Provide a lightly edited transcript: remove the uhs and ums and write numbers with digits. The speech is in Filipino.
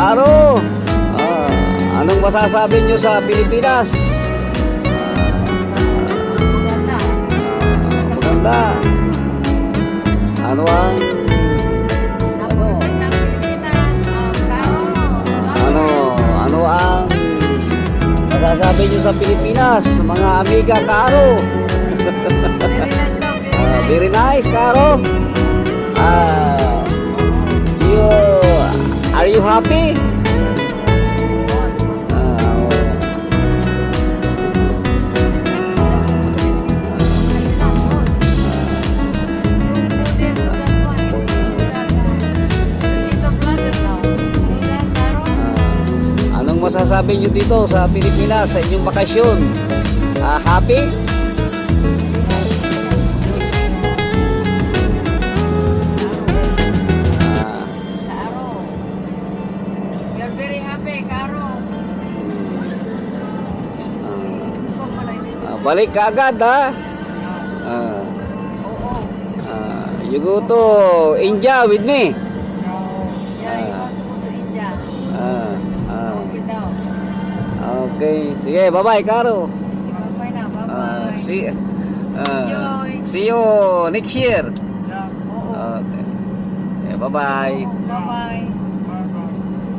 Karo, anong masasabi nyo sa Pilipinas? Maganda. Maganda. Ano ang Napakagandang Pilipinas. Karo. ano ang masasabi nyo sa Pilipinas, mga amiga Karo? Very nice daw, very nice. Very nice, Karo. You are you happy? Anong masasabi nyo dito sa Pilipinas sa inyong bakasyon? Happy? You're very happy, Karo. Balik ka agad, ha? Oo. You go to India with me. Yeah, he wants to go to India. Okay daw. Okay. Sige, bye-bye, Karo. Bye-bye na, bye-bye. Enjoy. See you next year. Oo. Okay. Bye-bye. Bye-bye.